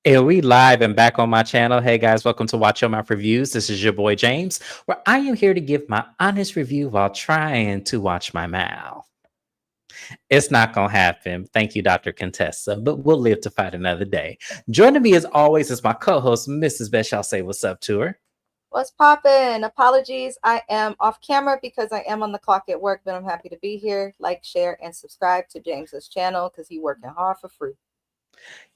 And we live and back on my channel. Hey guys, welcome to Watch Your Mouth Reviews. This is your boy James, where I am here to give my honest review while trying to watch my mouth. It's not gonna happen. Thank you, Dr. Contessa, but we'll live to fight another day. Joining me as always is my co-host, Mrs. Best. Y'all say what's up to her. What's poppin'? Apologies, I am off camera because I am on the clock at work, but I'm happy to be here. Like, share, and subscribe to James's channel because he's working hard for free.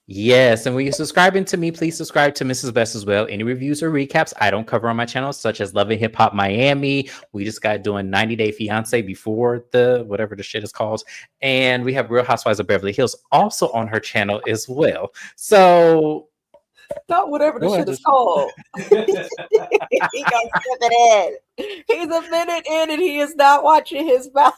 Yes, and when you're subscribing to me, please subscribe to Mrs. Best as well. Any reviews or recaps I don't cover on my channel, such as Love and Hip Hop Miami. We just got doing 90 Day Fiance before the whatever the shit is called. And we have Real Housewives of Beverly Hills also on her channel as well. So not whatever the shit is called. He got it in. He's a minute in and he is not watching his mouth.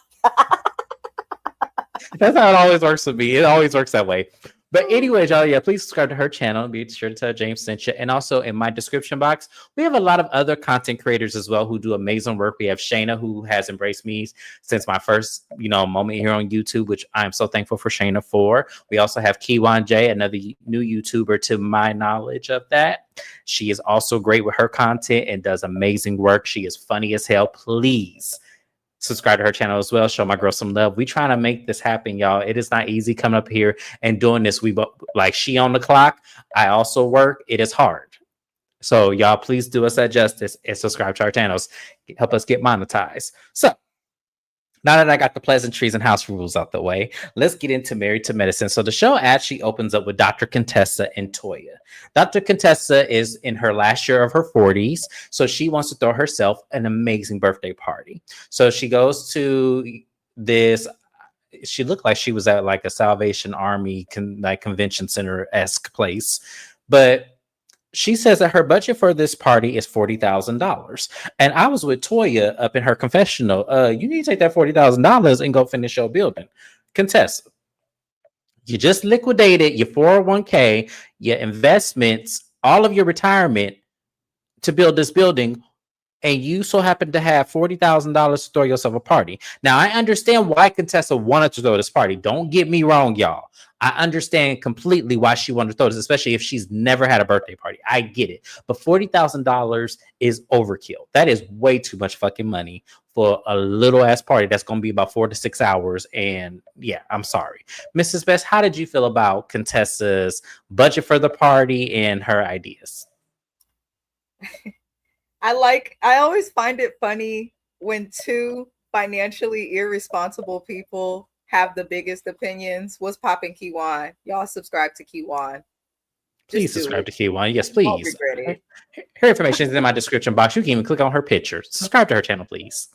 That's how it always works with me. It always works that way. But anyways, y'all, yeah, please subscribe to her channel. Be sure to tell James sent you. And also in my description box, we have a lot of other content creators as well who do amazing work. We have Shana, who has embraced me since my first, moment here on YouTube, which I'm so thankful for Shana for. We also have Keywan J, another new YouTuber to my knowledge of that. She is also great with her content and does amazing work. She is funny as hell. Please subscribe to her channel as well. Show my girl some love. We trying to make this happen, y'all. It is not easy coming up here and doing this. We like she on the clock. I also work. It is hard. So y'all, please do us that justice and subscribe to our channels. Help us get monetized. So now that I got the pleasantries and house rules out the way, let's get into Married to Medicine. So the show actually opens up with Dr. Contessa and Toya. Dr. Contessa is in her last year of her 40s, so she wants to throw herself an amazing birthday party. So she goes to this. She looked like she was at like a Salvation Army convention center-esque place, but she says that her budget for this party is $40,000. And I was with Toya up in her confessional. You need to take that $40,000 and go finish your building. Contessa, you just liquidated your 401k, your investments, all of your retirement to build this building. And you so happen to have $40,000 to throw yourself a party. Now, I understand why Contessa wanted to throw this party. Don't get me wrong, y'all. I understand completely why she wanted to throw this, especially if she's never had a birthday party. I get it. But $40,000 is overkill. That is way too much fucking money for a little ass party that's going to be about 4 to 6 hours. And yeah, I'm sorry. Mrs. Best, how did you feel about Contessa's budget for the party and her ideas? I always find it funny when two financially irresponsible people have the biggest opinions. What's popping, Keywan? Y'all subscribe to Keywan. Please subscribe to Keywan. Yes, please. Her information is in my description box. You can even click on her picture. Subscribe to her channel, please.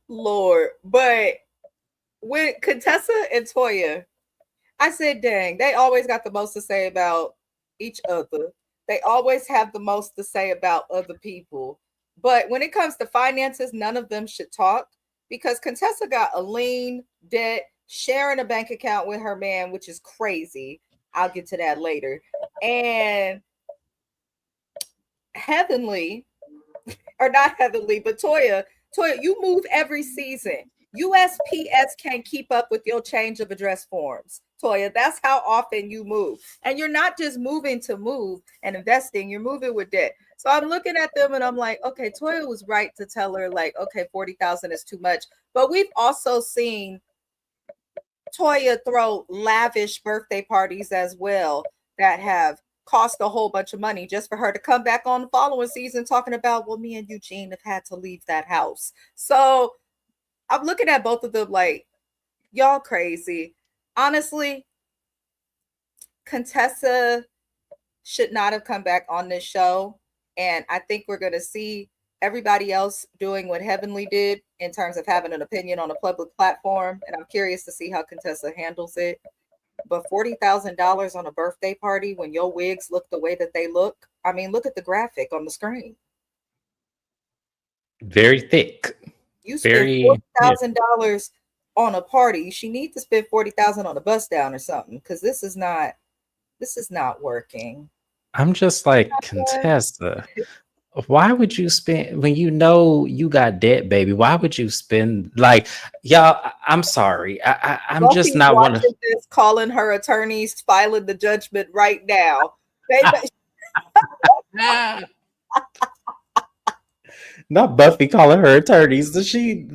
Lord, but with Contessa and Toya, I said, dang, they always got the most to say about each other. They always have the most to say about other people. But when it comes to finances, none of them should talk because Contessa got a lien, debt, sharing a bank account with her man, which is crazy. I'll get to that later. And Heavenly, or not Heavenly, but Toya, you move every season. USPS can't keep up with your change of address forms. Toya, that's how often you move. And you're not just moving to move and investing, you're moving with debt. So I'm looking at them and I'm like, okay, Toya was right to tell her like, okay, 40,000 is too much. But we've also seen Toya throw lavish birthday parties as well that have cost a whole bunch of money just for her to come back on the following season talking about, well, me and Eugene have had to leave that house. So I'm looking at both of them like, y'all crazy. Honestly, Contessa should not have come back on this show. And I think we're going to see everybody else doing what Heavenly did in terms of having an opinion on a public platform. And I'm curious to see how Contessa handles it. But $40,000 on a birthday party when your wigs look the way that they look. I mean, look at the graphic on the screen. Very thick. You spend $40,000 on a party. She needs to spend $40,000 on a bust down or something because this is not working. I'm just like, Contessa, why would you spend when you know you got debt, baby? Why would you spend like y'all? I'm sorry. I'm just not one of this calling her attorneys, filing the judgment right now. Baby, Not Buffy calling her attorneys. Does she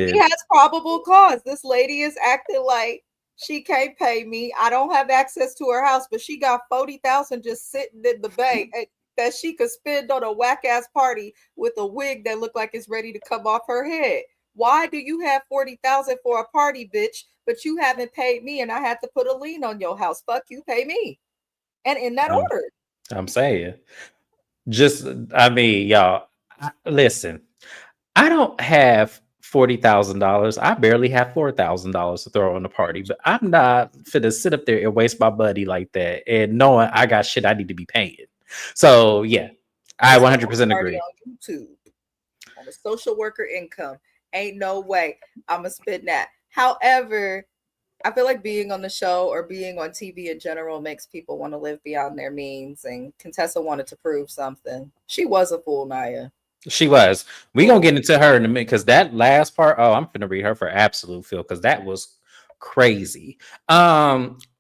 she listen? has probable cause. This lady is acting like she can't pay me. I don't have access to her house, but she got 40,000 just sitting in the bank that she could spend on a whack ass party with a wig that looked like it's ready to come off her head. Why do you have 40,000 for a party, bitch? But you haven't paid me, and I had to put a lien on your house. Fuck you, pay me, and in that Um, order. I'm saying, just I mean, y'all, listen. I don't have $40,000. I barely have $4,000 to throw on the party, but I'm not finna sit up there and waste my money like that and knowing I got shit I need to be paying. So yeah, I Let's throw a 100% party agree. on YouTube on a social worker income. Ain't no way I'm gonna spend that. However, I feel like being on the show or being on TV in general makes people want to live beyond their means. And Contessa wanted to prove something. She was a fool, Naya. She was. We gonna Fool. get into her in a minute because that last part. Oh, I'm finna read her for absolute feel because that was crazy.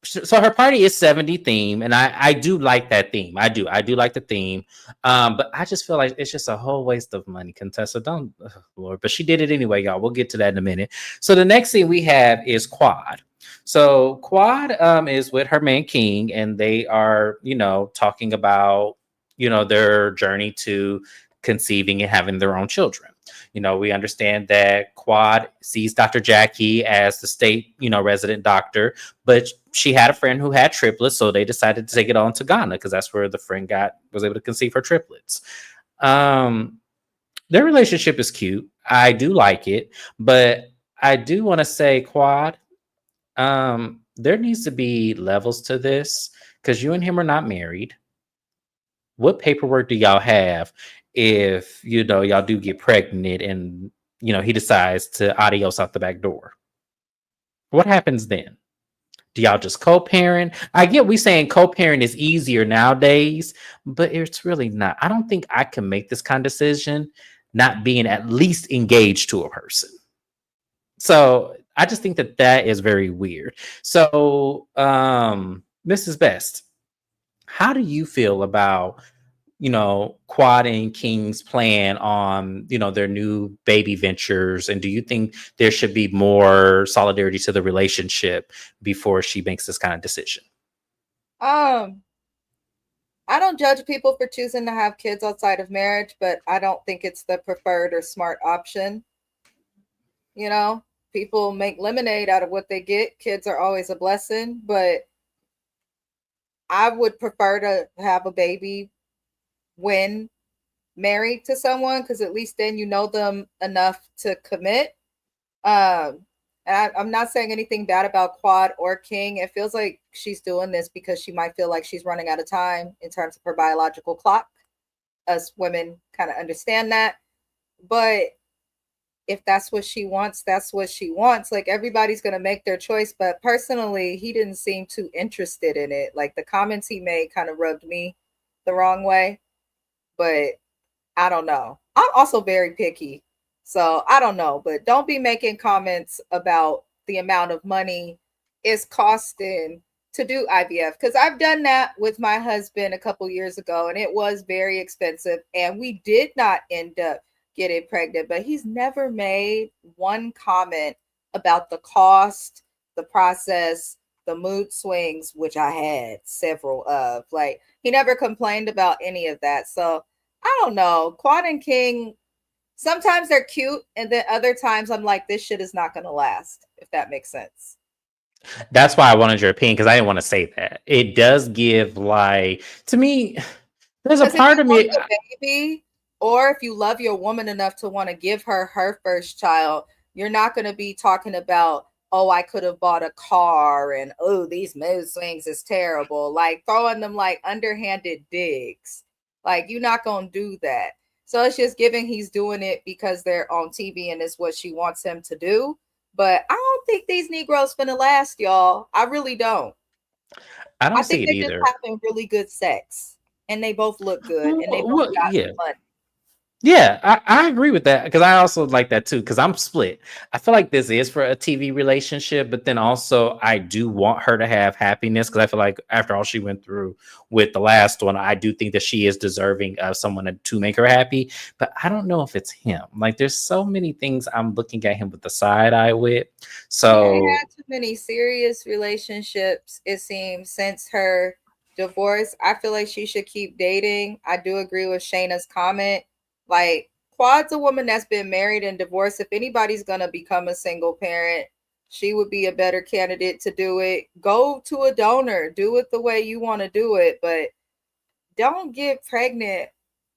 So her party is 70 theme, and I do like that theme. I do like the theme. But I just feel like it's just a whole waste of money, Contessa. Don't, Lord. But she did it anyway, y'all. We'll get to that in a minute. So the next thing we have is Quad. So Quad is with her man King, and they are talking about their journey to conceiving and having their own children. We understand that Quad sees Dr. Jackie as the state, resident doctor, but she had a friend who had triplets, so they decided to take it on to Ghana because that's where the friend was able to conceive her triplets. Um, their relationship is cute. I do like it, but I do want to say, Quad, there needs to be levels to this because you and him are not married. What paperwork do y'all have if y'all do get pregnant and he decides to adios out the back door? What happens then? Do y'all just co-parent? I get we saying co-parent is easier nowadays, but it's really not. I don't think I can make this kind of decision not being at least engaged to a person. So I just think that is very weird. So Mrs. Best, how do you feel about Quad and King's plan on, their new baby ventures? And do you think there should be more solidarity to the relationship before she makes this kind of decision? Um, I don't judge people for choosing to have kids outside of marriage, but I don't think it's the preferred or smart option. You know, people make lemonade out of what they get. Kids are always a blessing, but I would prefer to have a baby when married to someone because at least then you know them enough to commit. And I'm not saying anything bad about Quad or King. It feels like she's doing this because she might feel like she's running out of time in terms of her biological clock. Us women kind of understand that. But if that's what she wants, that's what she wants. Like everybody's going to make their choice. But personally, he didn't seem too interested in it. Like the comments he made kind of rubbed me the wrong way. But I don't know. I'm also very picky. So I don't know. But don't be making comments about the amount of money it's costing to do IVF. Because I've done that with my husband a couple years ago and it was very expensive. And we did not end up getting pregnant. But he's never made one comment about the cost, the process, the mood swings, which I had several of. Like he never complained about any of that. So I don't know. Quad and King, sometimes they're cute, and then other times I'm like, this shit is not going to last, if that makes sense. That's why I wanted your opinion because I didn't want to say that. It does give like to me. There's a Because if part you of want me. a baby, or if you love your woman enough to want to give her her first child, you're not going to be talking about, oh, I could have bought a car and, oh, these mood swings is terrible. Like throwing them like underhanded digs. Like you're not going to do that. So it's just giving he's doing it because they're on TV and it's what she wants him to do. But I don't think these Negroes finna last, y'all. I really don't. I don't I see think it they just either. having really good sex and they both look good and they both Well, got yeah. money. Yeah, I agree with that because I also like that too. Because I'm split. I feel like this is for a TV relationship, but then also I do want her to have happiness because I feel like after all she went through with the last one, I do think that she is deserving of someone to make her happy. But I don't know if it's him. Like, there's so many things I'm looking at him with the side eye with. She ain't So, had too many serious relationships, it seems, since her divorce. I feel like she should keep dating. I do agree with Shayna's comment. Like, Quad's a woman that's been married and divorced. If anybody's gonna become a single parent, she would be a better candidate to do it. Go to a donor, do it the way you want to do it, but don't get pregnant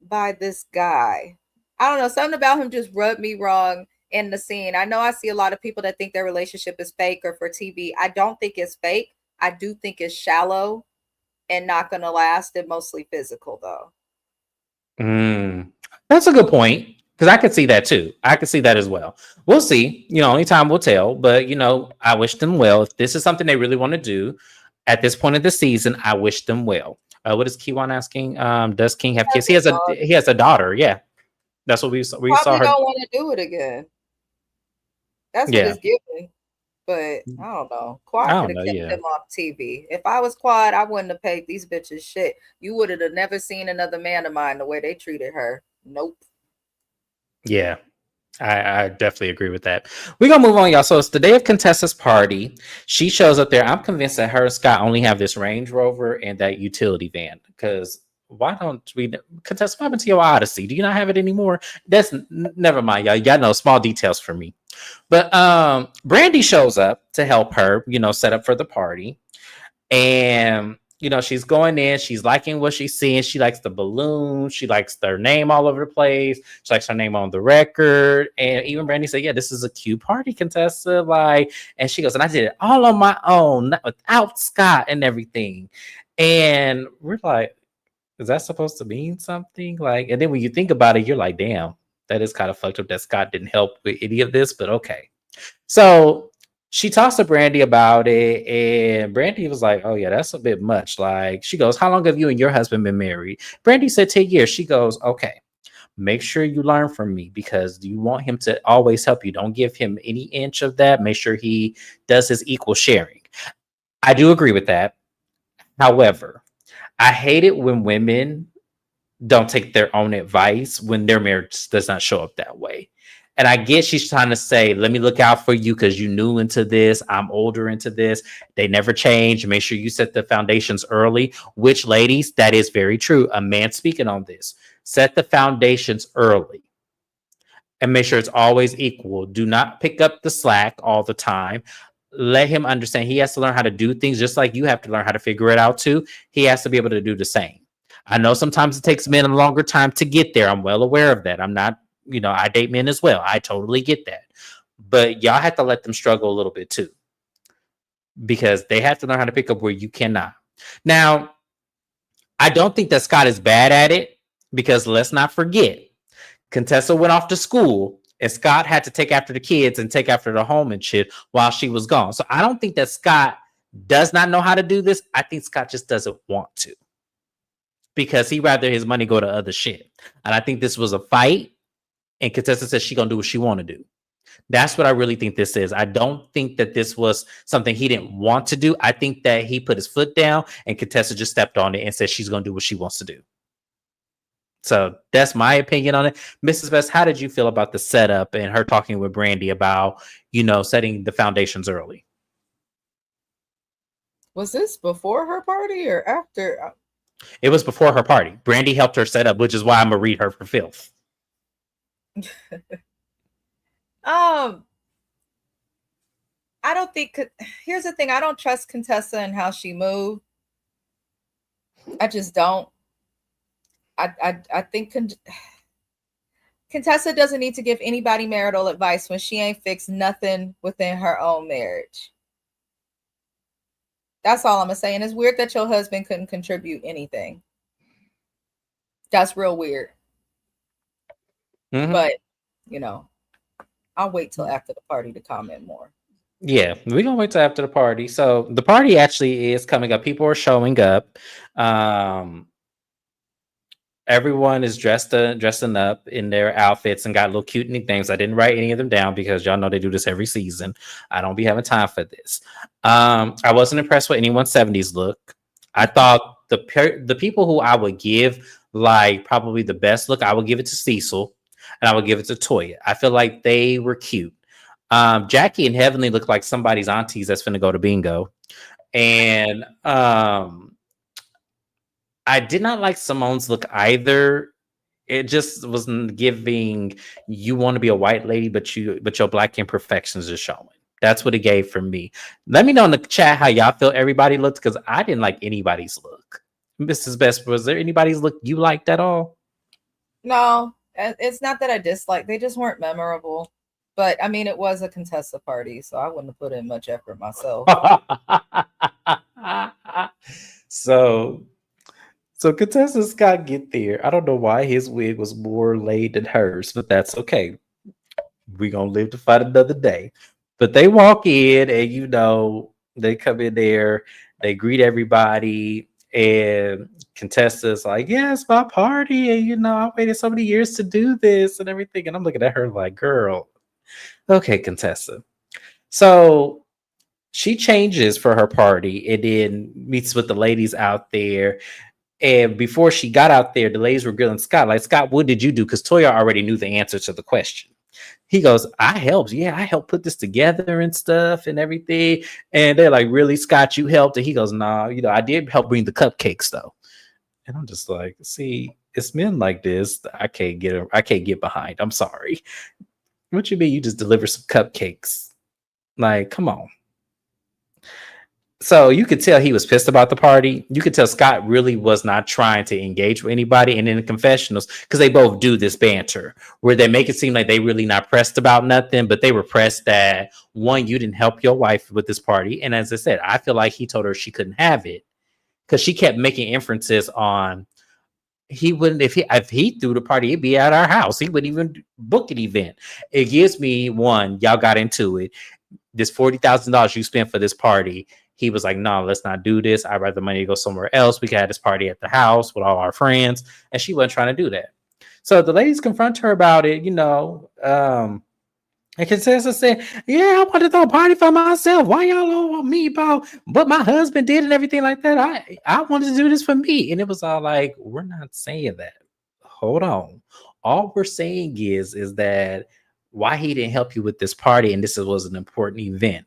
by this guy. I don't know. Something about him just rubbed me wrong in the scene. I know I see a lot of people that think their relationship is fake or for TV. I don't think it's fake. I do think it's shallow and not going to last and mostly physical, though. that's a good point because I could see that too. I could see that as well. We'll see. Only time will tell. But I wish them well. If this is something they really want to do at this point of the season, I wish them well. What is Keywan asking? Does King have kids? He has a daughter. Yeah, that's what we saw. We saw Probably her. don't want to do it again. That's what Yeah, it's giving. But I don't know. I Quad could don't have know. kept Yeah, him off TV. If I was Quad, I wouldn't have paid these bitches shit. You would have never seen another man of mine the way they treated her. Nope. yeah. I definitely agree with that. We're gonna move on, y'all. So it's the day of Contessa's party. She shows up there. I'm convinced that her and Scott only have this Range Rover and that utility van. Because why don't we, Contessa? What happened to your Odyssey? Do you not have it anymore? That's never mind, y'all. Y'all know small details for me. But Brandy shows up to help her, set up for the party. And she's going in, she's liking what she's seeing. She likes the balloon, she likes their name all over the place, she likes her name on the record. And even Brandy said, yeah, this is a cute party, Contessa. Like, and she goes, and I did it all on my own, not without Scott and everything. And we're like, is that supposed to mean something? Like, and then when you think about it, you're like, damn, that is kind of fucked up that Scott didn't help with any of this, but okay. So she talks to Brandy about it, and Brandy was like, oh, yeah, that's a bit much. Like, she goes, how long have you and your husband been married? Brandy said 10 years. She goes, okay, make sure you learn from me because you want him to always help you. Don't give him any inch of that. Make sure he does his equal sharing. I do agree with that. However, I hate it when women don't take their own advice when their marriage does not show up that way. And I get she's trying to say, let me look out for you because you new into this. I'm older into this. They never change. Make sure you set the foundations early, which, ladies, that is very true. A man speaking on this. Set the foundations early and make sure it's always equal. Do not pick up the slack all the time. Let him understand he has to learn how to do things just like you have to learn how to figure it out too. He has to be able to do the same. I know sometimes it takes men a longer time to get there. I'm well aware of that. I'm not, I date men as well. I totally get that. But y'all have to let them struggle a little bit too because they have to learn how to pick up where you cannot. Now, I don't think that Scott is bad at it because let's not forget, Contessa went off to school and Scott had to take after the kids and take after the home and shit while she was gone. So I don't think that Scott does not know how to do this. I think Scott just doesn't want to because he'd rather his money go to other shit. And I think this was a fight and Contessa says she's going to do what she want to do. That's what I really think this is. I don't think that this was something he didn't want to do. I think that he put his foot down and Contessa just stepped on it and said she's going to do what she wants to do. So that's my opinion on it. Mrs. Best, how did you feel about the setup and her talking with Brandy about, setting the foundations early? Was this before her party or after? It was before her party. Brandy helped her set up, which is why I'm going to read her for filth. I don't think. Here's the thing. I don't trust Contessa and how she moved. I just don't. I think Contessa doesn't need to give anybody marital advice when she ain't fixed nothing within her own marriage. That's all I'm saying. It's weird that your husband couldn't contribute anything. That's real weird. Mm-hmm. But, I'll wait till after the party to comment more. Yeah, we're going to wait till after the party. So the party actually is coming up. People are showing up. Everyone is dressing up in their outfits and got little cute nicknames. I didn't write any of them down because y'all know they do this every season. I don't be having time for this. I wasn't impressed with anyone's 70s look. I thought the people who I would give like probably the best look, I would give it to Cecil and I would give it to Toya. I feel like they were cute. Jackie and Heavenly look like somebody's aunties that's finna go to bingo. And I did not like Simone's look either. It just wasn't giving you want to be a white lady, but your black imperfections are showing. That's what it gave for me. Let me know in the chat how y'all feel everybody looked, because I didn't like anybody's look. Mrs. Best, was there anybody's look you liked at all? No, it's not that I dislike. They just weren't memorable. But I mean, it was a Contessa party, so I wouldn't have put in much effort myself. So Contessa Scott get there. I don't know why his wig was more laid than hers, but that's okay. We're gonna live to fight another day. But they walk in and they come in there, they greet everybody, and Contessa's like, yeah, it's my party. And I waited so many years to do this and everything. And I'm looking at her like, girl, okay, Contessa. So she changes for her party and then meets with the ladies out there. And before she got out there, the ladies were grilling Scott. Like, Scott, what did you do? Because Toya already knew the answer to the question. He goes, I helped. Yeah, I helped put this together and stuff and everything. And they're like, really, Scott, you helped? And he goes, nah, I did help bring the cupcakes, though. And I'm just like, see, it's men like this I can't get behind. I'm sorry. What you mean you just deliver some cupcakes? Like, come on. So you could tell he was pissed about the party. You could tell Scott really was not trying to engage with anybody. And in the confessionals, because they both do this banter where they make it seem like they really not pressed about nothing, but they were pressed that, one, you didn't help your wife with this party. And as I said, I feel like he told her she couldn't have it because she kept making inferences on he wouldn't, if he threw the party, it'd be at our house. He wouldn't even book an event. It gives me, one, y'all got into it. This $40,000 you spent for this party. He was like, no, let's not do this. I'd rather money go somewhere else. We could have this party at the house with all our friends. And she wasn't trying to do that. So the ladies confront her about it, and Contessa said, yeah, I want to throw a party for myself. Why y'all all on me about what my husband did and everything like that? I wanted to do this for me. And it was all like, we're not saying that. Hold on. All we're saying is that why he didn't help you with this party, and this was an important event.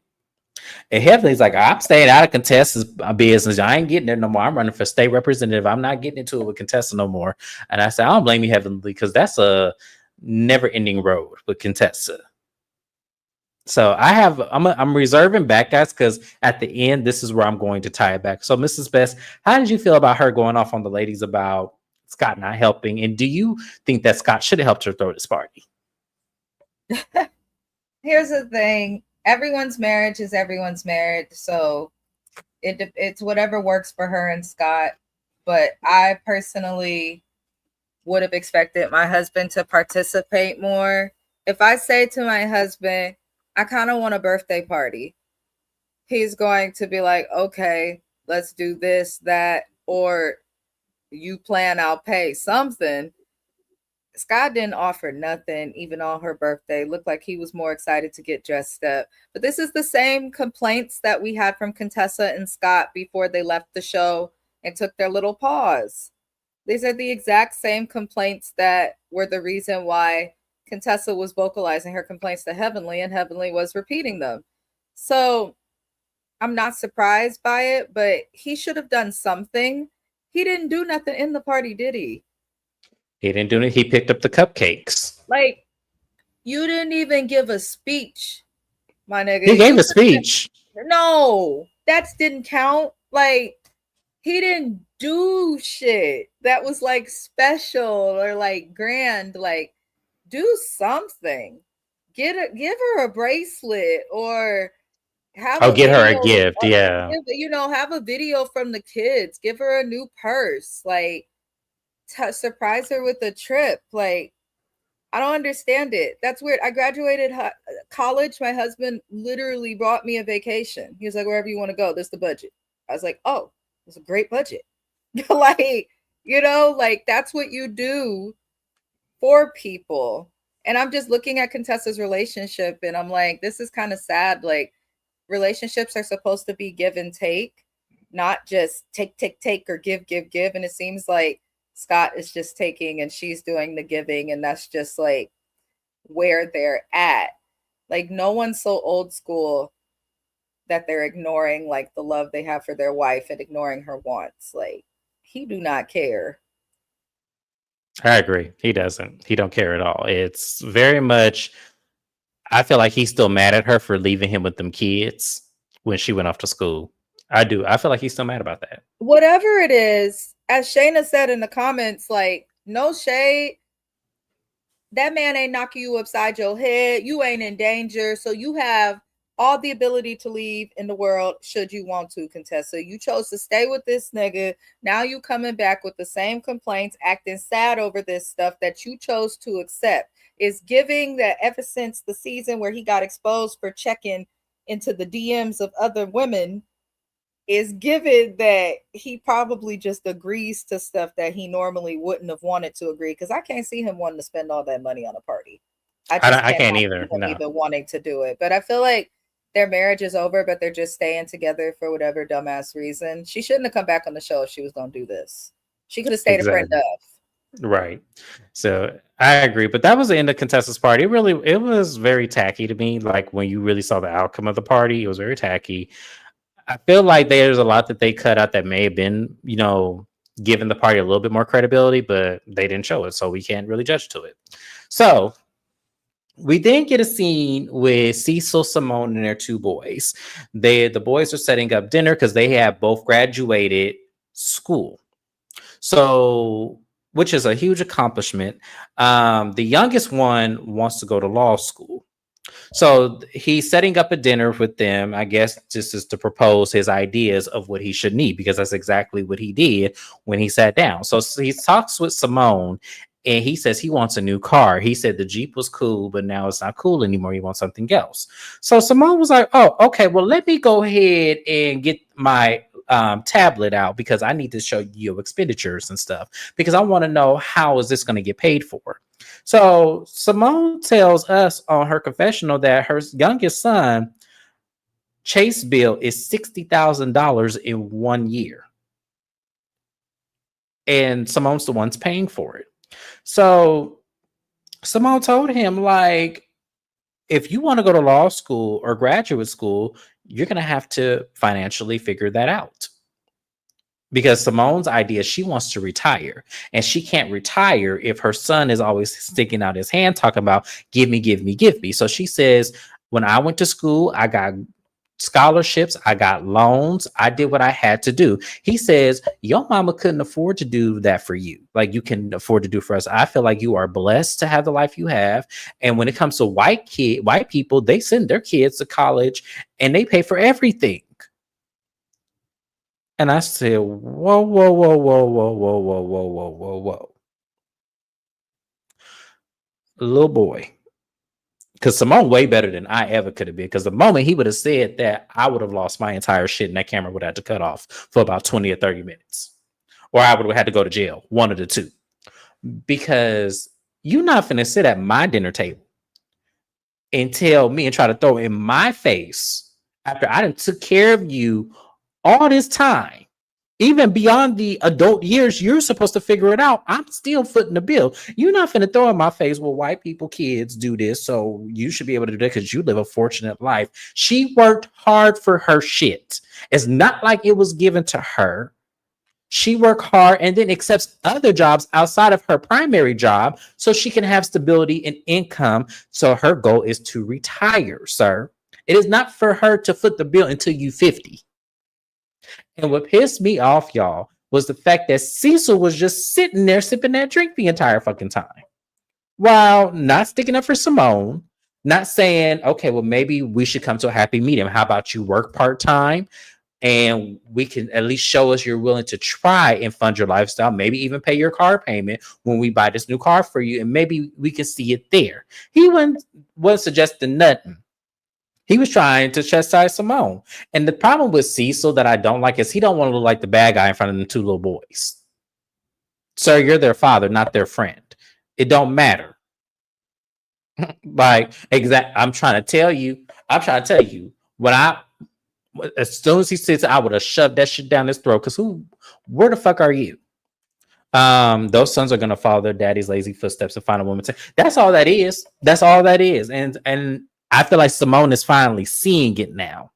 And Heavenly's like, I'm staying out of Contessa's business. I ain't getting there no more. I'm running for state representative. I'm not getting into it with Contessa no more. And I said, I don't blame you, Heavenly, because that's a never-ending road with Contessa. So I'm reserving back, guys, because at the end, this is where I'm going to tie it back. So, Mrs. Best, how did you feel about her going off on the ladies about Scott not helping? And do you think that Scott should have helped her throw this party? Here's the thing. Everyone's marriage is everyone's marriage. So it's whatever works for her and Scott. But I personally would have expected my husband to participate more. If I say to my husband, I kind of want a birthday party, he's going to be like, okay, let's do this, that, or you plan, I'll pay something. Scott didn't offer nothing, even on her birthday. Looked like he was more excited to get dressed up. But this is the same complaints that we had from Contessa and Scott before they left the show and took their little pause. These are the exact same complaints that were the reason why Contessa was vocalizing her complaints to Heavenly, and Heavenly was repeating them. So I'm not surprised by it, but he should have done something. He didn't do nothing in the party, did he? He didn't do it. He picked up the cupcakes. Like, you didn't even give a speech, my nigga. He gave a speech. No, that didn't count. Like, he didn't do shit that was like special or like grand. Like, do something. Give her a bracelet or get her a gift. Yeah. Have a video from the kids. Give her a new purse. Like, surprise her with a trip. Like, I don't understand it. That's weird. I graduated college. My husband literally brought me a vacation. He was like, wherever you want to go, this is the budget. I was like, oh, it's a great budget. Like, You know, like that's what you do for people. And I'm just looking at Contessa's relationship and I'm like, this is kind of sad. Like, relationships are supposed to be give and take, not just take, take, take, or give, give, give. And it seems like Scott is just taking and she's doing the giving. And that's just like where they're at. Like, no one's so old school that they're ignoring like the love they have for their wife and ignoring her wants. Like, he do not care. I agree. He doesn't. He don't care at all. It's very much. I feel like he's still mad at her for leaving him with them kids when she went off to school. I do. I feel like he's still mad about that. Whatever it is, as Shana said in the comments, like, no shade. That man ain't knocking you upside your head. You ain't in danger. So you have all the ability to leave in the world should you want to, Contessa. You chose to stay with this nigga. Now you coming back with the same complaints, acting sad over this stuff that you chose to accept. Is giving that ever since the season where he got exposed for checking into the DMs of other women, is given that he probably just agrees to stuff that he normally wouldn't have wanted to agree. Because I can't see him wanting to spend all that money on a party. I can't either. No. Even wanting to do it. But I feel like their marriage is over, but they're just staying together for whatever dumbass reason. She shouldn't have come back on the show if she was going to do this. She could have stayed a friend of. Right. So I agree. But that was the end of Contessa's party. It was very tacky to me. Like when you really saw the outcome of the party, it was very tacky. I feel like there's a lot that they cut out that may have been, giving the party a little bit more credibility, but they didn't show it. So we can't really judge to it. So we then get a scene with Cecil, Simone, and their two boys. The boys are setting up dinner because they have both graduated school. So, which is a huge accomplishment. The youngest one wants to go to law school. So he's setting up a dinner with them, I guess, just as to propose his ideas of what he should need, because that's exactly what he did when he sat down. So he talks with Simone, and he says he wants a new car. He said the Jeep was cool, but now it's not cool anymore. He wants something else. So Simone was like, oh, okay, well, let me go ahead and get my tablet out because I need to show you expenditures and stuff because I want to know how is this going to get paid for. So Simone tells us on her confessional that her youngest son, Chase bill is $60,000 in 1 year. And Simone's the one's paying for it. So Simone told him, like, if you want to go to law school or graduate school, you're going to have to financially figure that out. Because Simone's idea, she wants to retire, and she can't retire if her son is always sticking out his hand talking about give me, give me, give me. So she says, when I went to school, I got scholarships, I got loans, I did what I had to do. He says, your mama couldn't afford to do that for you. Like you can afford to do for us. I feel like you are blessed to have the life you have. And when it comes to white people, they send their kids to college and they pay for everything. And I said, whoa, whoa, whoa, whoa, whoa, whoa, whoa, whoa, whoa, whoa, whoa. Little boy. Because Simone way better than I ever could have been. Because the moment he would have said that, I would have lost my entire shit and that camera would have to cut off for about 20 or 30 minutes. Or I would have had to go to jail. One of the two. Because you're not finna sit at my dinner table and tell me and try to throw in my face after I done took care of you all this time, even beyond the adult years, you're supposed to figure it out. I'm still footing the bill. You're not finna throw in my face, well, white people kids do this, so you should be able to do that because you live a fortunate life. She worked hard for her shit. It's not like it was given to her. She worked hard and then accepts other jobs outside of her primary job so she can have stability and income. So her goal is to retire, sir. It is not for her to foot the bill until you 50. And what pissed me off, y'all, was the fact that Cecil was just sitting there sipping that drink the entire fucking time. While not sticking up for Simone, not saying, okay, well, maybe we should come to a happy medium. How about you work part-time and we can at least show us you're willing to try and fund your lifestyle, maybe even pay your car payment when we buy this new car for you, and maybe we can see it there. He wasn't suggesting nothing. He was trying to chastise Simone. And the problem with Cecil that I don't like is he don't want to look like the bad guy in front of the two little boys. Sir, you're their father, not their friend. It don't matter. Like, exact. I'm trying to tell you. I'm trying to tell you. When I, as soon as he sits, I would have shoved that shit down his throat. Cause where the fuck are you? Those sons are gonna follow their daddy's lazy footsteps and find a woman. That's all that is. That's all that is. And I feel like Simone is finally seeing it now.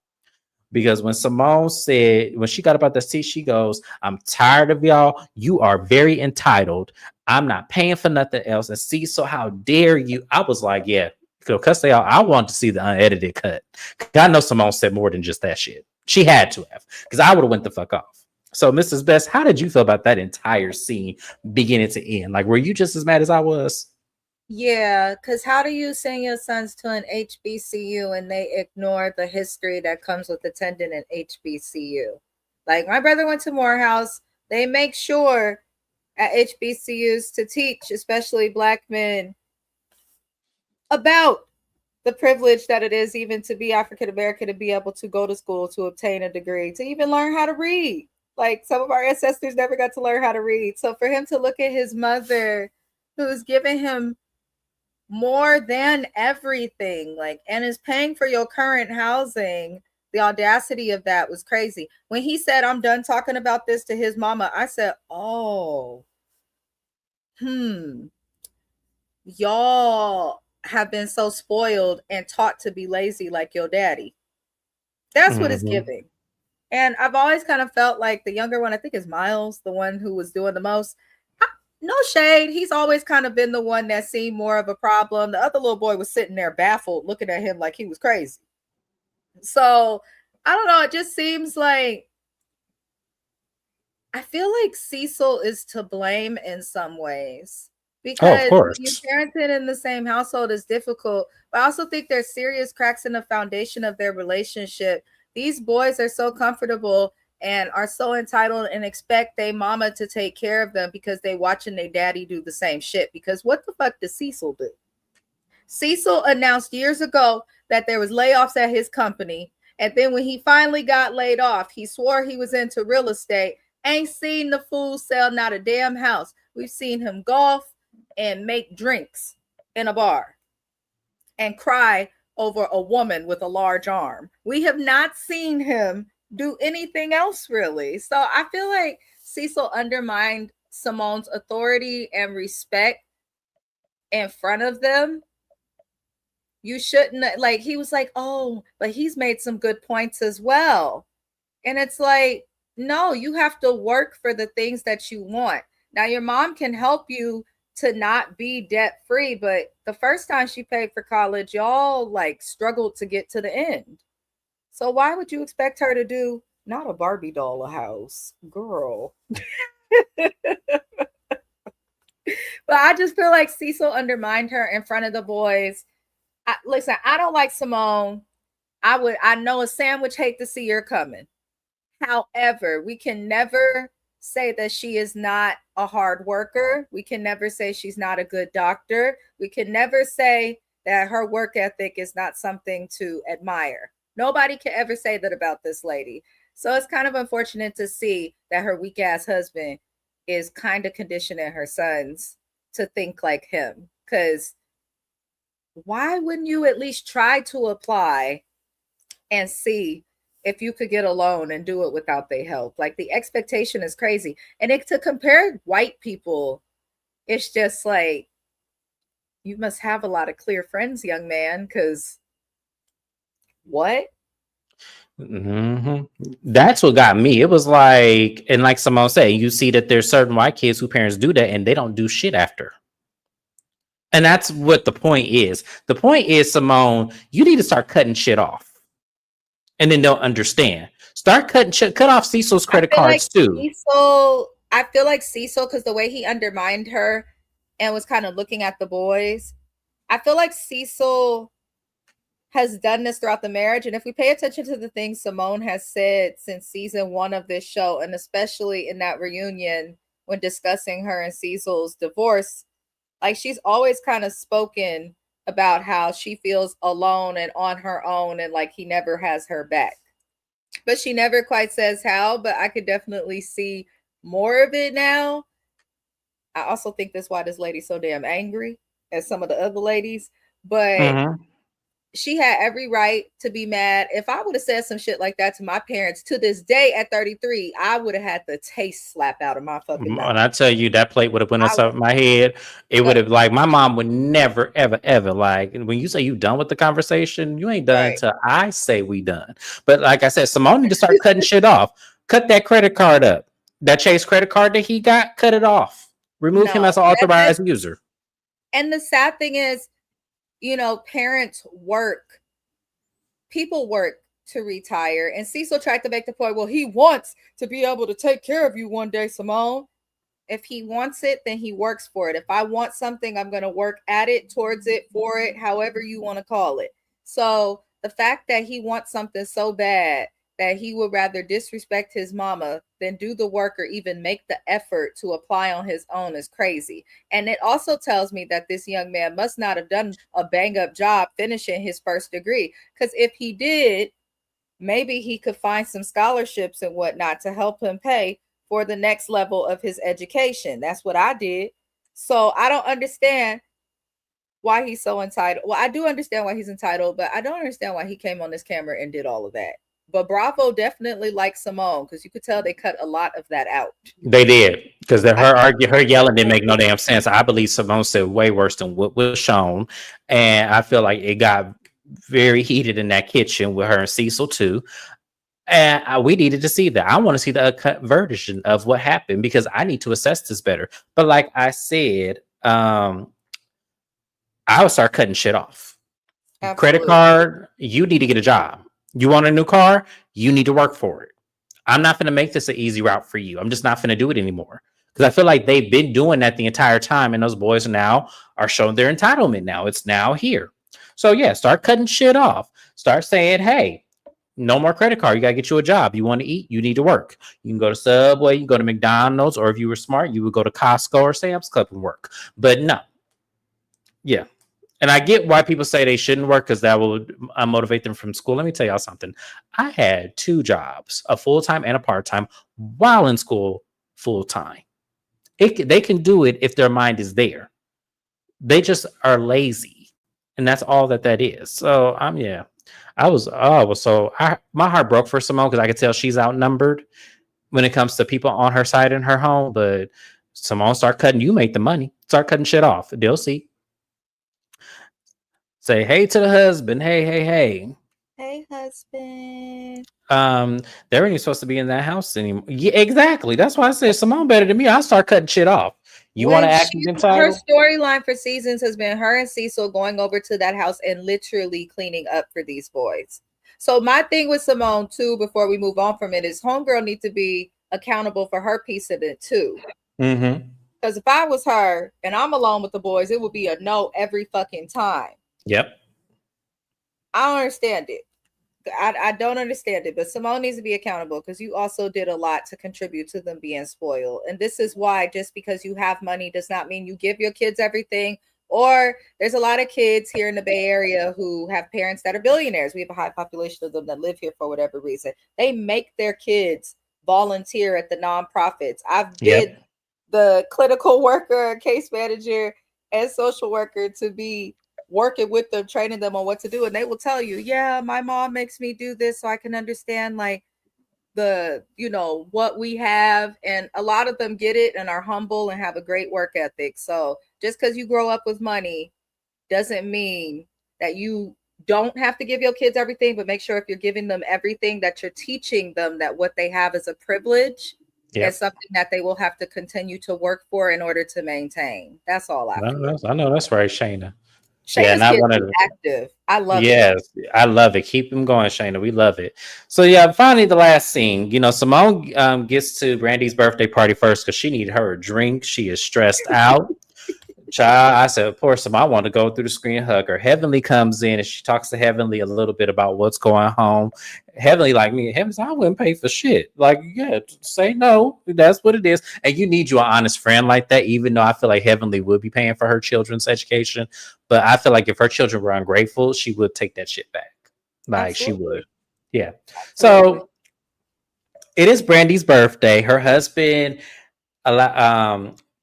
Because when Simone said, when she got about the seat, she goes, I'm tired of y'all. You are very entitled. I'm not paying for nothing else. And see, so how dare you? I was like, yeah, cuss they out. I want to see the unedited cut. I know Simone said more than just that shit. She had to have, because I would have went the fuck off. So, Mrs. Best, how did you feel about that entire scene beginning to end? Like, were you just as mad as I was? Yeah, because how do you send your sons to an HBCU and they ignore the history that comes with attending an HBCU? Like, my brother went to Morehouse. They make sure at HBCUs to teach, especially Black men, about the privilege that it is even to be African American, to be able to go to school, to obtain a degree, to even learn how to read. Like, some of our ancestors never got to learn how to read. So for him to look at his mother, who's giving him more than everything, like, and is paying for your current housing, the audacity of that was crazy. When he said, I'm done talking about this to his mama, I said, oh, y'all have been so spoiled and taught to be lazy like your daddy. That's what it's giving. And I've always kind of felt like the younger one, I think is Miles, the one who was doing the most. No shade. He's always kind of been the one that seemed more of a problem. The other little boy was sitting there baffled, looking at him like he was crazy. So I don't know. It just seems like, I feel like Cecil is to blame in some ways, because you parenting in the same household is difficult. But I also think there's serious cracks in the foundation of their relationship. These boys are so comfortable and are so entitled and expect their mama to take care of them because they watching their daddy do the same shit. Because what the fuck does Cecil do? Cecil announced years ago that there was layoffs at his company. And then when he finally got laid off, he swore he was into real estate. Ain't seen the fool sell not a damn house. We've seen him golf and make drinks in a bar and cry over a woman with a large arm. We have not seen him do anything else, really. So I feel like Cecil undermined Simone's authority and respect in front of them. You shouldn't, like, he was like, oh, but he's made some good points as well. And it's like, no, you have to work for the things that you want. Now, your mom can help you to not be debt free, but the first time she paid for college, y'all like struggled to get to the end. So why would you expect her to do not a Barbie doll a house, girl? But I just feel like Cecil undermined her in front of the boys. Listen, I don't like Simone. I know a sandwich hate to see her coming. However, we can never say that she is not a hard worker. We can never say she's not a good doctor. We can never say that her work ethic is not something to admire. Nobody can ever say that about this lady. So it's kind of unfortunate to see that her weak ass husband is kind of conditioning her sons to think like him. Because why wouldn't you at least try to apply and see if you could get a loan and do it without their help? Like, the expectation is crazy. And to compare white people, it's just like, you must have a lot of clear friends, young man, because what? That's what got me. It was like, and like Simone said, you see that there's certain white kids who parents do that and they don't do shit after. And that's what the point is. The point is, Simone, you need to start cutting shit off. And then they'll understand. Start cut off Cecil's credit cards too. I feel like Cecil, because the way he undermined her and was kind of looking at the boys, I feel like Cecil has done this throughout the marriage. And if we pay attention to the things Simone has said since season 1 of this show, and especially in that reunion when discussing her and Cecil's divorce, like, she's always kind of spoken about how she feels alone and on her own, and like he never has her back. But she never quite says how, but I could definitely see more of it now. I also think that's why this lady's so damn angry as some of the other ladies. But Mm-hmm. she had every right to be mad. If I would have said some shit like that to my parents to this day at 33, I would have had the taste slap out of my fucking mouth. And I tell you, that plate would have went on I top of my head. It would have like my mom would never, ever, ever like when you say you done with the conversation, you ain't done right. until I say we done. But like I said, Simone need to start cutting shit off. Cut that credit card up. That Chase credit card that he got, cut it off. Remove him No, as an authorized user. and the sad thing is, parents work, people work to retire. And Cecil tried to make the point, well, he wants to be able to take care of you one day, Simone. If he wants it, then he works for it. If I want something, I'm going to work at it, towards it, for it, however you want to call it. So the fact that he wants something so bad that he would rather disrespect his mama than do the work or even make the effort to apply on his own is crazy. And it also tells me that this young man must not have done a bang up job finishing his first degree. Because if he did, maybe he could find some scholarships and whatnot to help him pay for the next level of his education. That's what I did. So I don't understand why he's so entitled. Well, I do understand why he's entitled, but I don't understand why he came on this camera and did all of that. But Bravo definitely liked Simone because you could tell they cut a lot of that out. They did because her yelling didn't make no damn sense. I believe Simone said way worse than what was shown, and I feel like it got very heated in that kitchen with her and Cecil too. And we needed to see that. I want to see the cut version of what happened because I need to assess this better. But like I said, I would start cutting shit off. Absolutely. Credit card, you need to get a job. You want a new car, you need to work for it. I'm not going to make this an easy route for you. I'm just not going to do it anymore because I feel like they've been doing that the entire time, and those boys now are showing their entitlement. Now it's now here. So yeah, start cutting shit off. Start saying, hey, no more credit card. You got to get you a job. You want to eat, you need to work. You can go to Subway, you can go to McDonald's, or if you were smart, you would go to Costco or Sam's Club and work. But no. Yeah. And I get why people say they shouldn't work because that will motivate them from school. Let me tell y'all something. I had 2 jobs, a full-time and a part-time, while in school full-time. They can do it if their mind is there. They just are lazy. And that's all that is. So my heart broke for Simone because I could tell she's outnumbered when it comes to people on her side in her home. But Simone, start cutting. You make the money. Start cutting shit off. They'll see. Say hey to the husband. Hey. Hey, husband. They're ain't supposed to be in that house anymore. Yeah, exactly. That's why I said Simone better than me. I'll start cutting shit off. You want to act her storyline for seasons has been her and Cecil going over to that house and literally cleaning up for these boys. So my thing with Simone too, before we move on from it, is homegirl needs to be accountable for her piece of it too. Mm-hmm. Because if I was her and I'm alone with the boys, it would be a no every fucking time. Yep. I don't understand it. I don't understand it, but Simone needs to be accountable because you also did a lot to contribute to them being spoiled. And this is why just because you have money does not mean you give your kids everything. Or there's a lot of kids here in the Bay Area who have parents that are billionaires. We have a high population of them that live here for whatever reason. They make their kids volunteer at the nonprofits. I've been the clinical worker, case manager, and social worker to be working with them, training them on what to do, and they will tell you, yeah, my mom makes me do this so I can understand like the what we have. And a lot of them get it and are humble and have a great work ethic. So just because you grow up with money doesn't mean that you don't have to give your kids everything, but make sure if you're giving them everything that you're teaching them that what they have is a privilege and something that they will have to continue to work for in order to maintain. That's all I know that's right, Shana. Shana's kids active. I love it. Yes, I love it. Keep them going, Shana. We love it. So yeah, finally the last scene. Simone gets to Brandy's birthday party first because she needed her a drink. She is stressed out. Child, I said, poor Simone, I want to go through the screen and hug her. Heavenly comes in and she talks to Heavenly a little bit about what's going on. Heavenly, like me, Heavenly, I wouldn't pay for shit. Like, yeah, say no. That's what it is. And you need you an honest friend like that, even though I feel like Heavenly would be paying for her children's education. But I feel like if her children were ungrateful, she would take that shit back. Like Absolutely. She would. Yeah. Absolutely. So it is Brandy's birthday. Her husband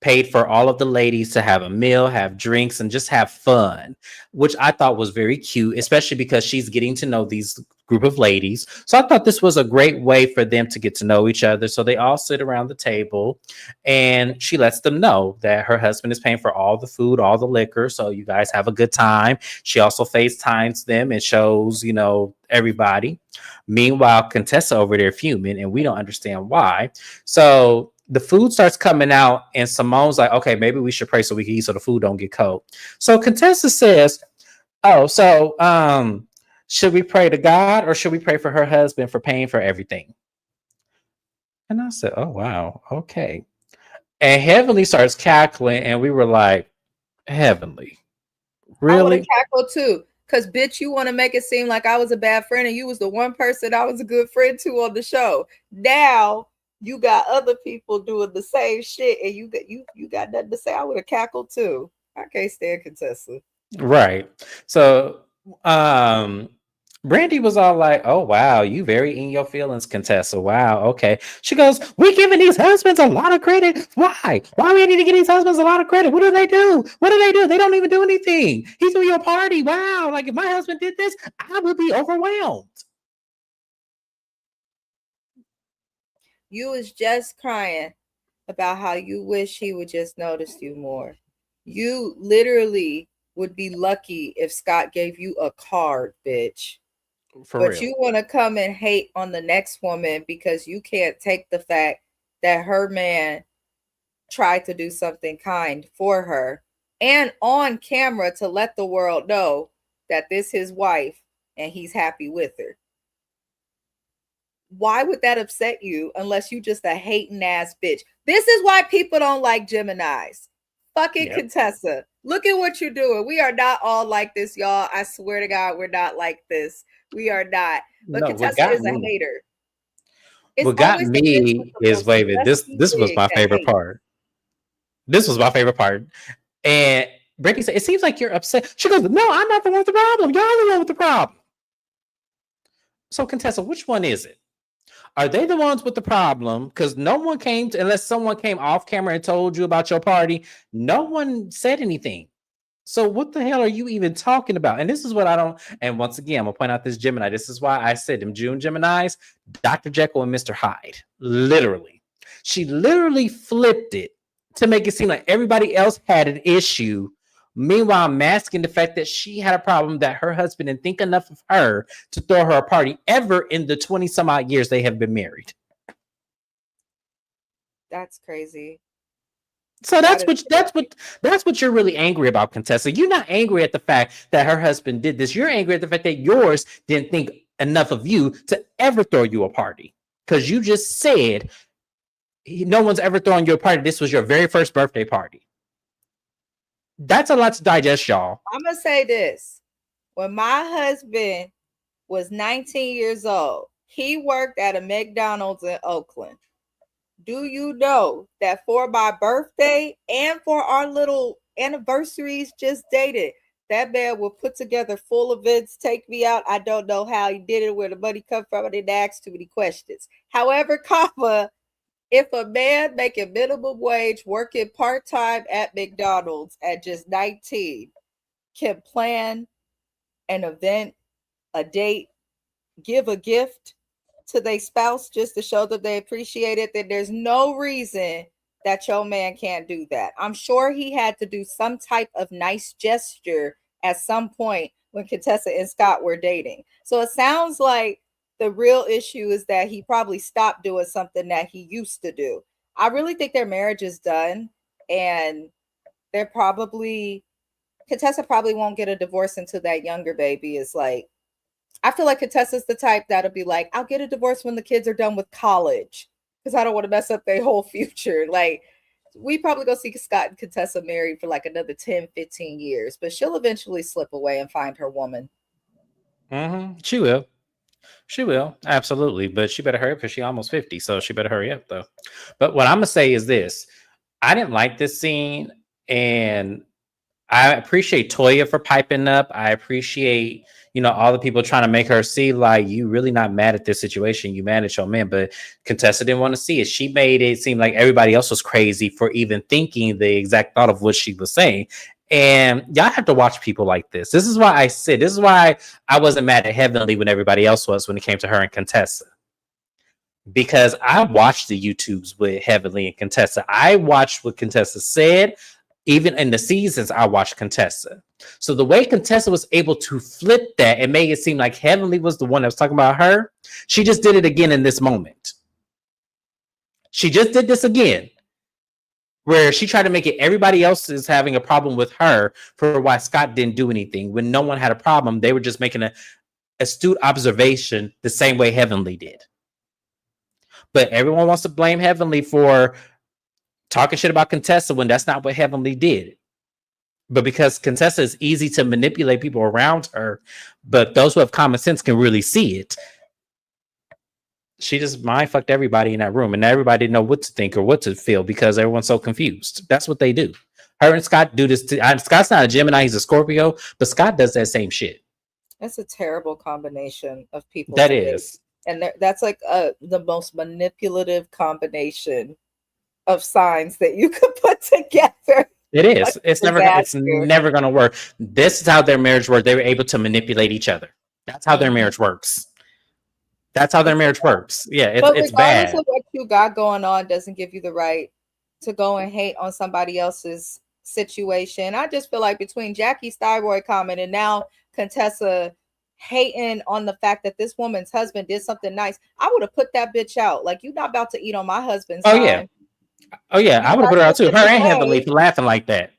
paid for all of the ladies to have a meal, have drinks, and just have fun, which I thought was very cute, especially because she's getting to know these group of ladies. So I thought this was a great way for them to get to know each other. So they all sit around the table and she lets them know that her husband is paying for all the food, all the liquor. So you guys have a good time. She also FaceTimes them and shows, everybody. Meanwhile, Contessa over there fuming, and we don't understand why. So the food starts coming out, and Simone's like, okay, maybe we should pray so we can eat so the food don't get cold. So Contessa says, oh, so should we pray to God or should we pray for her husband for paying for everything? And I said, oh, wow. Okay. And Heavenly starts cackling, and we were like, Heavenly, I would have really? cackled too. Because, bitch, you want to make it seem like I was a bad friend and you was the one person I was a good friend to on the show. Now you got other people doing the same shit and you got nothing to say. I would have cackled too. I can't stand Contessa. Right. So Brandy was all like, oh wow, you very in your feelings, Contessa. Wow, okay. She goes, we're giving these husbands a lot of credit. Why? Why we need to give these husbands a lot of credit? What do they do? What do they do? They don't even do anything. He's doing your party. Wow. Like if my husband did this, I would be overwhelmed. You was just crying about how you wish he would just notice you more. You literally would be lucky if Scott gave you a card, bitch. But real. You want to come and hate on the next woman because you can't take the fact that her man tried to do something kind for her and on camera to let the world know that this is his wife and he's happy with her. Why would that upset you unless you just a hating ass bitch? This is why people don't like Geminis. Fucking yep. Contessa. Look at what you're doing. We are not all like this, y'all. I swear to God, we're not like this. We are not. But no, Contessa is a hater. It's what got me is waving. This was my favorite part. This was my favorite part. And Brittany said, it seems like you're upset. She goes, no, I'm not the one with the problem. Y'all the one with the problem. So Contessa, which one is it? Are they the ones with the problem? Because no one came to, unless someone came off camera and told you about your party, no one said anything. So what the hell are you even talking about? And this is what I don't, and once again, I'm going to point out this Gemini. This is why I said them June Geminis, Dr. Jekyll and Mr. Hyde. Literally. She literally flipped it to make it seem like everybody else had an issue. Meanwhile, masking the fact that she had a problem that her husband didn't think enough of her to throw her a party ever in the 20 some odd years they have been married. That's crazy. So that's what you're really angry about, Contessa. You're not angry at the fact that her husband did this. You're angry at the fact that yours didn't think enough of you to ever throw you a party. Because you just said no one's ever thrown you a party. This was your very first birthday party. That's a lot to digest, y'all. I'm going to say this. When my husband was 19 years old, he worked at a McDonald's in Oakland. Do you know that for my birthday and for our little anniversaries just dated, that man will put together full events, take me out. I don't know how he did it, where the money come from. I didn't ask too many questions. However, if a man making minimum wage working part-time at McDonald's at just 19 can plan an event, a date, give a gift to their spouse just to show that they appreciate it, then there's no reason that your man can't do that. I'm sure he had to do some type of nice gesture at some point when Contessa and Scott were dating. So it sounds like the real issue is that he probably stopped doing something that he used to do. I really think their marriage is done, and Contessa probably won't get a divorce until that younger baby is like, I feel like Contessa's the type that'll be like, I'll get a divorce when the kids are done with college because I don't want to mess up their whole future. Like, we probably go see Scott and Contessa married for like another 10, 15 years, but she'll eventually slip away and find her woman. Mm-hmm. She will. She will. Absolutely. But she better hurry up because she's almost 50. So she better hurry up, though. But what I'm going to say is this. I didn't like this scene. And I appreciate Toya for piping up. I appreciate, all the people trying to make her see like you really not mad at this situation. You mad at your man, but Contessa didn't want to see it. She made it seem like everybody else was crazy for even thinking the exact thought of what she was saying. And y'all have to watch people like this. This is why I wasn't mad at Heavenly when everybody else was when it came to her and Contessa. Because I watched the YouTubes with Heavenly and Contessa. I watched what Contessa said. Even in the seasons, I watched Contessa. So the way Contessa was able to flip that and make it seem like Heavenly was the one that was talking about her, she just did it again in this moment. She just did this again, where she tried to make it everybody else is having a problem with her for why Scott didn't do anything. When no one had a problem, they were just making an astute observation the same way Heavenly did. But everyone wants to blame Heavenly for talking shit about Contessa when that's not what Heavenly did. But because Contessa is easy to manipulate people around her, but those who have common sense can really see it, she just mind fucked everybody in that room, and everybody didn't know what to think or what to feel because everyone's so confused. That's what they do. Her and Scott do this. Scott's not a Gemini, he's a Scorpio, but Scott does that same shit. That's a terrible combination of people. That is. And that's like the most manipulative combination of signs that you could put together. It is. Like it's never going to work. This is how their marriage worked. They were able to manipulate each other. That's how their marriage works. That's how their marriage works. Yeah, it's bad. Regardless of what you got going on doesn't give you the right to go and hate on somebody else's situation. I just feel like between Jackie's thyroid comment and now Contessa hating on the fact that this woman's husband did something nice, I would have put that bitch out. Like, you're not about to eat on my husband's time. Oh yeah, I would have put her out too. Her and Heavenly for laughing like that.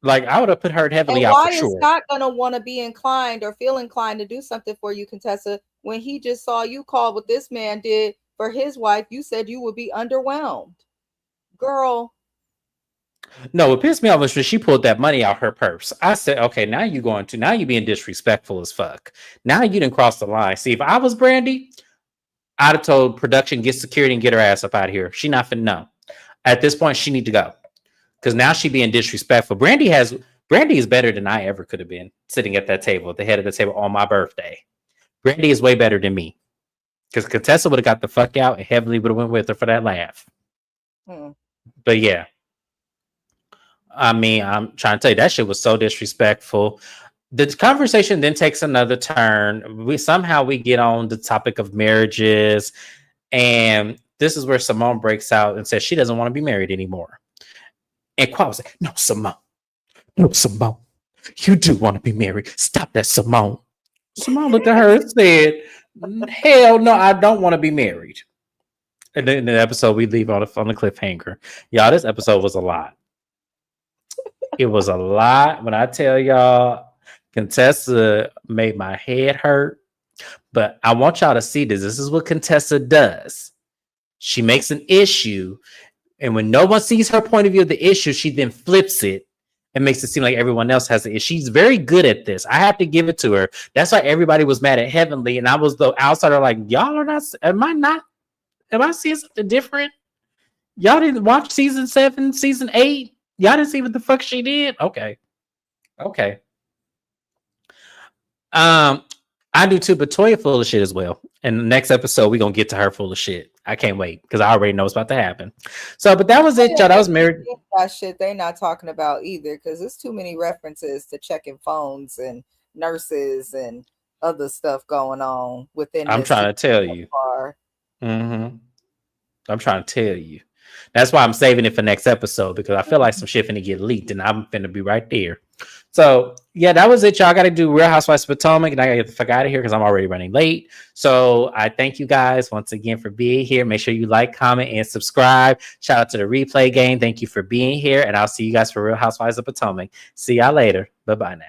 Like, I would have put her heavily out for sure. Why is Scott gonna want to be inclined or feel inclined to do something for you, Contessa, when he just saw you call what this man did for his wife? You said you would be underwhelmed, girl. No, what pissed me off was when she pulled that money out her purse. I said, okay, now you being disrespectful as fuck. Now you didn't cross the line. See, if I was Brandy, I'd have told production, get security and get her ass up out of here. She not finna know. At this point, she need to go. Because now she being disrespectful. Brandy is better than I ever could have been sitting at that table, at the head of the table on my birthday. Brandy is way better than me. Because Contessa would have got the fuck out and Heavenly would have went with her for that laugh. But yeah. I mean, I'm trying to tell you, that shit was so disrespectful. The conversation then takes another turn. We get on the topic of marriages, and this is where Simone breaks out and says she doesn't want to be married anymore. And Qua was like, no, Simone, you do want to be married. Stop that, Simone. Simone looked at her and said, hell no, I don't want to be married. And then in the episode, we leave on the cliffhanger. Y'all, this episode was a lot. It was a lot. When I tell y'all, Contessa made my head hurt. But I want y'all to see this. This is what Contessa does. She makes an issue, and when no one sees her point of view of the issue, she then flips it and makes it seem like everyone else has it. She's very good at this. I have to give it to her. That's why everybody was mad at Heavenly, and I was the outsider like, y'all are not, am I seeing something different? Y'all didn't watch season 7, season 8? Y'all didn't see what the fuck she did? Okay. I do too, but Toya full of shit as well. And the next episode, we're going to get to her full of shit. I can't wait because I already know what's about to happen. So, but that was it, y'all. That was married. That shit they not talking about either because there's too many references to checking phones and nurses and other stuff going on within. I'm trying to tell you. I'm trying to tell you. That's why I'm saving it for next episode because I feel like some shit finna get leaked and I'm finna be right there. So yeah, that was it, y'all. Got to do Real Housewives of Potomac, and I got to get the fuck out of here because I'm already running late. So I thank you guys once again for being here. Make sure you like, comment, and subscribe. Shout out to the replay game. Thank you for being here, and I'll see you guys for Real Housewives of Potomac. See y'all later. Bye-bye now.